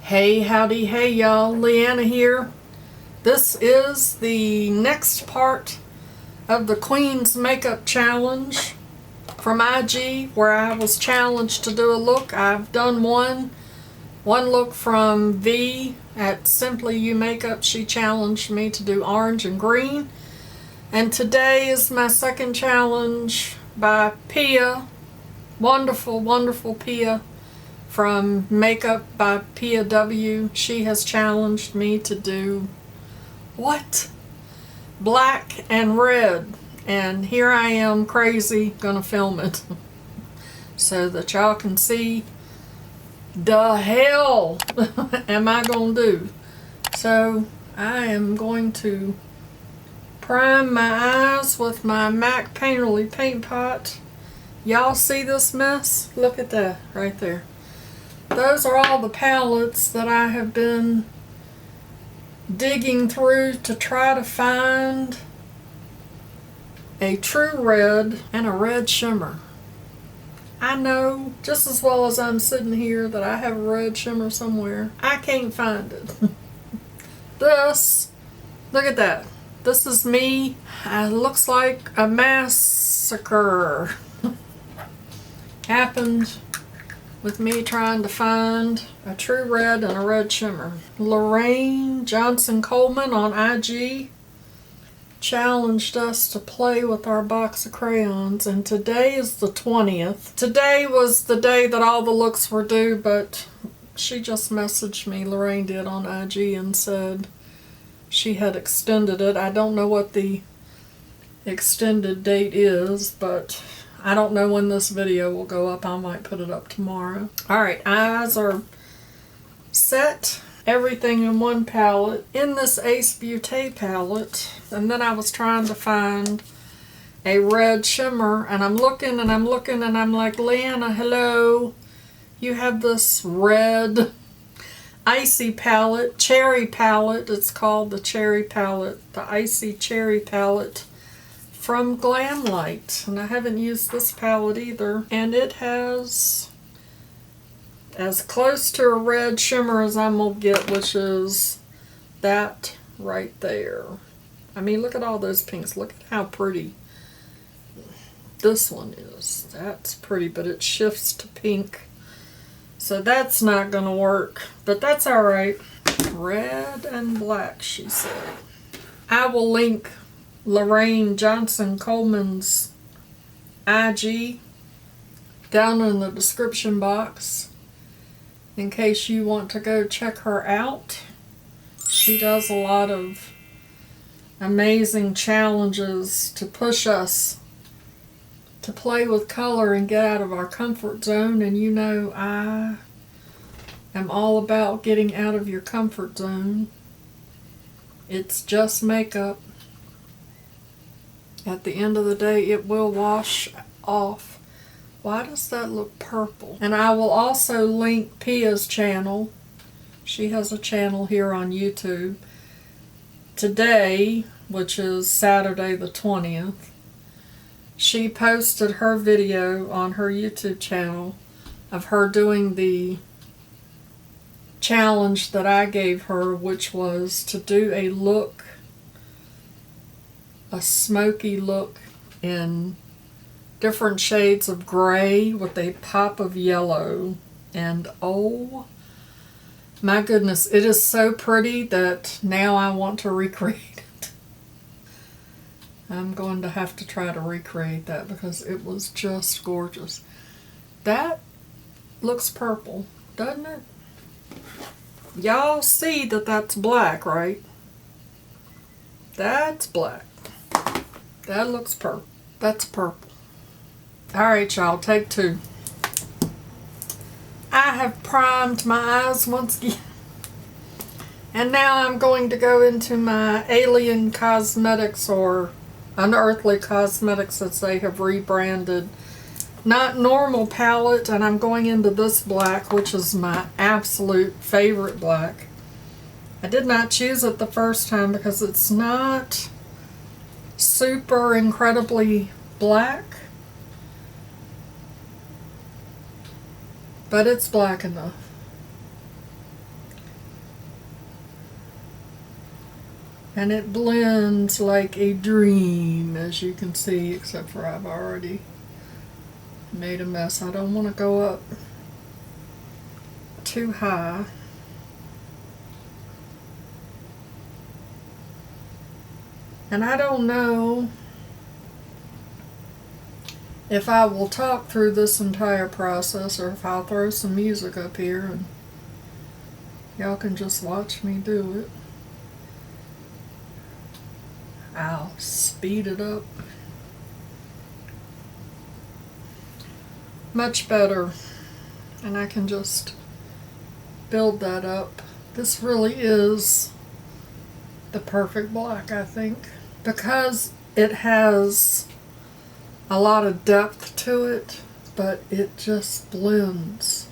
Hey, howdy, hey y'all, Leanna here. This is the next part of the Queen's Makeup Challenge from IG, where I was challenged to do a look. I've done one look from V at Simply You Makeup. She challenged me to do orange and green. And today is my second challenge by Pia. Wonderful, wonderful Pia from Makeup by Pia W. She has challenged me to do what? Black and red. And here I am, crazy, gonna film it so that y'all can see the hell am I gonna do. So I am going to prime my eyes with my MAC Painterly paint pot. Y'all see this mess? Look at that right there. Those are all the palettes that I have been digging through to try to find a true red and a red shimmer. I know just as well as I'm sitting here that I have a red shimmer somewhere. I can't find it. This, look at that. This is me. It looks like a massacre happened with me trying to find a true red and a red shimmer. Lorraine Johnson Coleman on IG challenged us to play with our box of crayons, and today is the 20th. Today was the day that all the looks were due, but she just messaged me, Lorraine did, on IG and said she had extended it. I don't know what the extended date is, but I don't know when this video will go up. I might put it up tomorrow. Alright, eyes are set. Everything in one palette. In this Ace Beauté palette. And then I was trying to find a red shimmer. And I'm looking and I'm looking and I'm like, Leanna, hello. You have this red icy palette. Cherry palette. It's called the Cherry Palette. The ICEE Cherry Palette from Glamlite, and I haven't used this palette either, and it has as close to a red shimmer as I'm gonna get, which is that right there. I mean, look at all those pinks. Look at how pretty this one is. That's pretty, but it shifts to pink, so that's not gonna work, but that's all right. Red and black, she said. I will link Lorraine Johnson Coleman's IG down in the description box in case you want to go check her out. She does a lot of amazing challenges to push us to play with color and get out of our comfort zone, and you know I am all about getting out of your comfort zone. It's just makeup. At the end of the day, it will wash off. Why does that look purple? And I will also link Pia's channel. She has a channel here on YouTube. Today, which is Saturday the 20th, she posted her video on her YouTube channel of her doing the challenge that I gave her, which was to do a look, a smoky look in different shades of gray with a pop of yellow, and oh my goodness, it is so pretty that now I want to recreate it. I'm going to have to try to recreate that because it was just gorgeous. That looks purple, doesn't it? Y'all see that that's black, right? That's black. That looks purple. That's purple. Alright, y'all, take two. I have primed my eyes once again. And now I'm going to go into my Alien Cosmetics, or Unearthly Cosmetics as they have rebranded, Not Normal palette, and I'm going into this black, which is my absolute favorite black. I did not choose it the first time because it's not super incredibly black, but it's black enough. And it blends like a dream, as you can see, except for I've already made a mess. I don't want to go up too high. And I don't know if I will talk through this entire process or if I'll throw some music up here and y'all can just watch me do it. I'll speed it up. Much better. And I can just build that up. This really is the perfect black, I think, because it has a lot of depth to it, but it just blends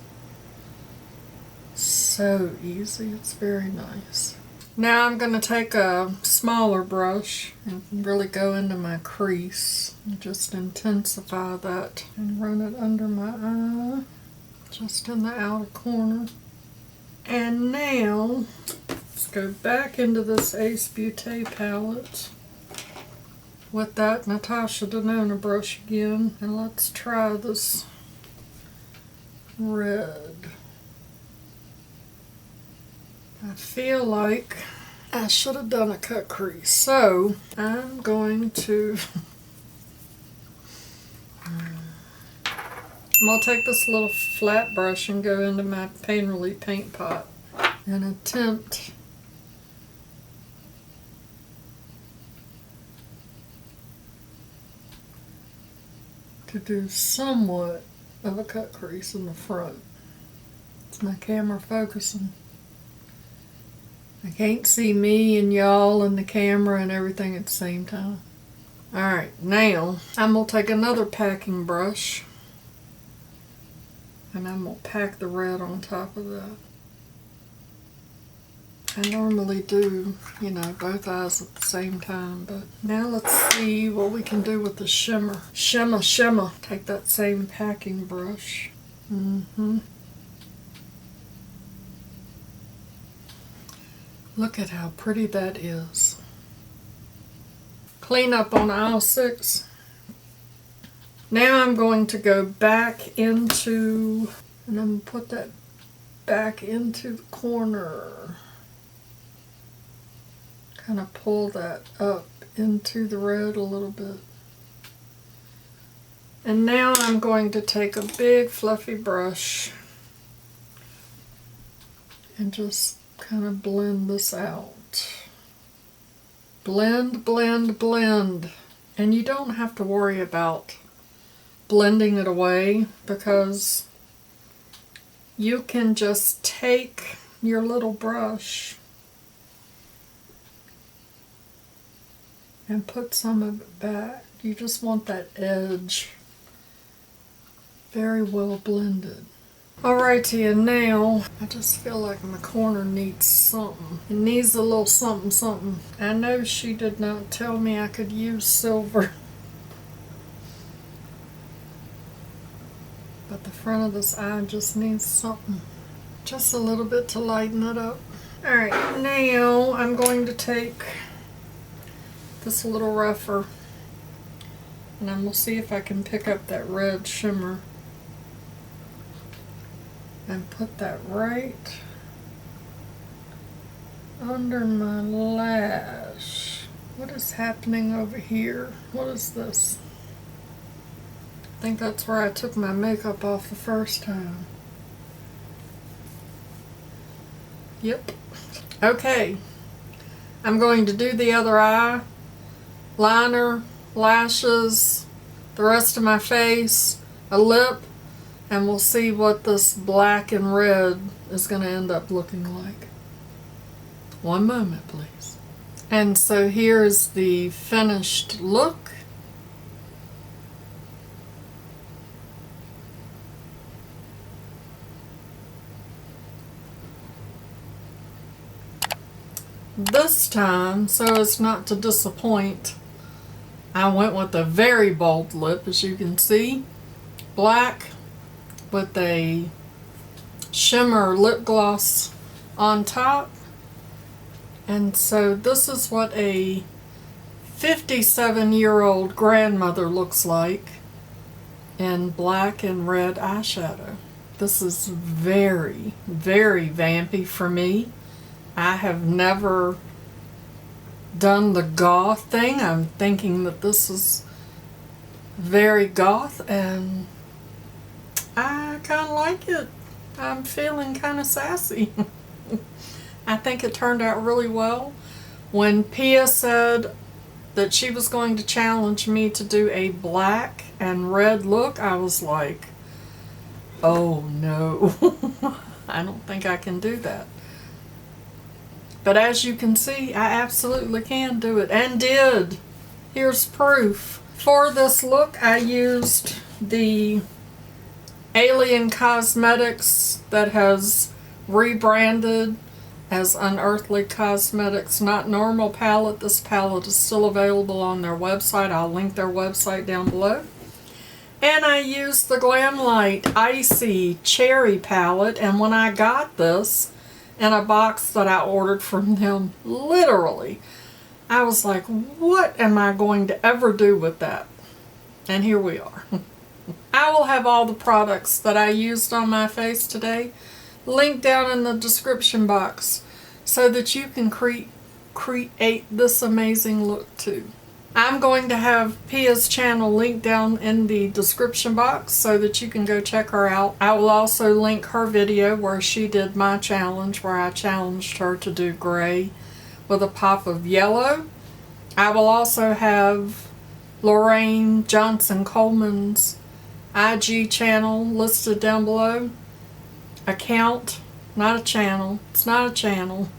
so easy. It's very nice. Now I'm going to take a smaller brush and really go into my crease and just intensify that and run it under my eye, just in the outer corner. And now let's go back into this Ace Beauté palette with that Natasha Denona brush again, and let's try this red. I feel like I should have done a cut crease, so I'm going to take this little flat brush and go into my Painterly paint pot and attempt to do somewhat of a cut crease in the front. Is my camera focusing? I can't see me and y'all and the camera and everything at the same time. Alright, now I'm going to take another packing brush and I'm going to pack the red on top of that. I normally do, you know, both eyes at the same time, but now let's see what we can do with the shimmer. Shimmer. Take that same packing brush. Look at how pretty that is. Clean up on aisle 6. Now I'm going to go back into, and I'm going to put that back into the corner. Kind of pull that up into the red a little bit. And now I'm going to take a big fluffy brush and just kind of blend this out. Blend. And you don't have to worry about blending it away, because you can just take your little brush and put some of it back. You just want that edge very well blended. Alrighty, and now I just feel like my corner needs something. It needs a little something. I know she did not tell me I could use silver, but the front of this eye just needs something. Just a little bit to lighten it up. Alright, now I'm going to take this a little rougher, and I'm going to see if I can pick up that red shimmer and put that right under my lash. What is happening over here? What is this? I think that's where I took my makeup off the first time. Yep. Okay. I'm going to do the other eye, liner, lashes, the rest of my face, a lip, and we'll see what this black and red is going to end up looking like. One moment, please. And so here's the finished look. This time, so as not to disappoint, I went with a very bold lip, as you can see. Black with a shimmer lip gloss on top. And so this is what a 57-year-old grandmother looks like in black and red eyeshadow. This is very, very vampy for me. I have never done the goth thing. I'm thinking that this is very goth, and I kind of like it. I'm feeling kind of sassy. I think it turned out really well. When Pia said that she was going to challenge me to do a black and red look, I was like, oh no, I don't think I can do that. But as you can see, I absolutely can do it, and did. Here's proof. For this look, I used the Alien Cosmetics that has rebranded as Unearthly Cosmetics Not Normal palette. This palette is still available on their website. I'll link their website down below. And I used the Glamlite ICEE Cherry Palette, and when I got this in a box that I ordered from them, literally, I was like, what am I going to ever do with that? And here we are. I will have all the products that I used on my face today linked down in the description box so that you can create this amazing look too. I'm going to have Pia's channel linked down in the description box so that you can go check her out. I will also link her video where she did my challenge, where I challenged her to do gray with a pop of yellow. I will also have Lorraine Johnson Coleman's IG channel listed down below. Account, not a channel. It's not a channel.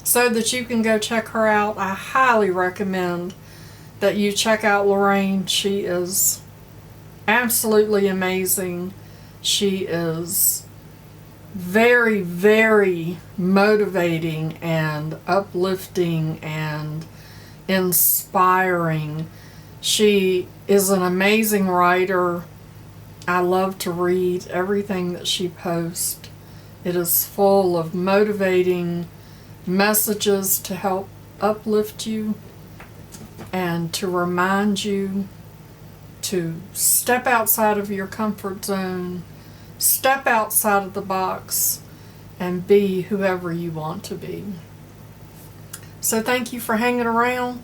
So that you can go check her out. I highly recommend that you check out Lorraine. She is absolutely amazing. She is very, very motivating and uplifting and inspiring. She is an amazing writer. I love to read everything that she posts. It is full of motivating messages to help uplift you and to remind you to step outside of your comfort zone, step outside of the box, and be whoever you want to be. So thank you for hanging around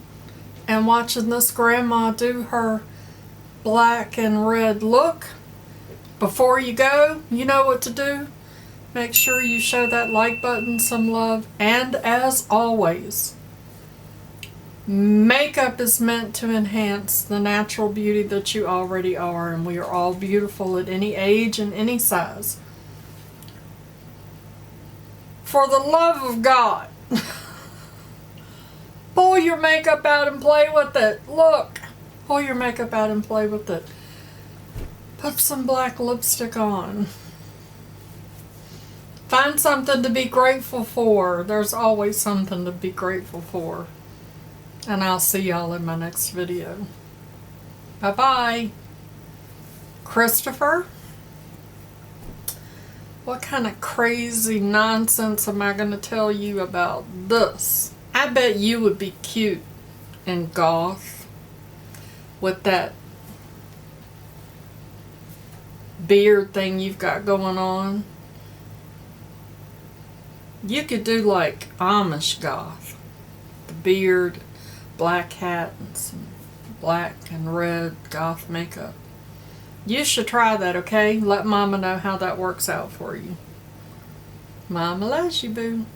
and watching this grandma do her black and red look. Before you go, you know what to do. Make sure you show that like button some love. And as always, makeup is meant to enhance the natural beauty that you already are. And we are all beautiful at any age and any size. For the love of God, pull your makeup out and play with it. Look, pull your makeup out and play with it. Put some black lipstick on. Find something to be grateful for. There's always something to be grateful for. And I'll see y'all in my next video. Bye-bye. Christopher? What kind of crazy nonsense am I going to tell you about this? I bet you would be cute and goth with that beard thing you've got going on. You could do like Amish goth. The beard, black hat, and some black and red goth makeup. You should try that, okay? Let Mama know how that works out for you. Mama loves you, boo.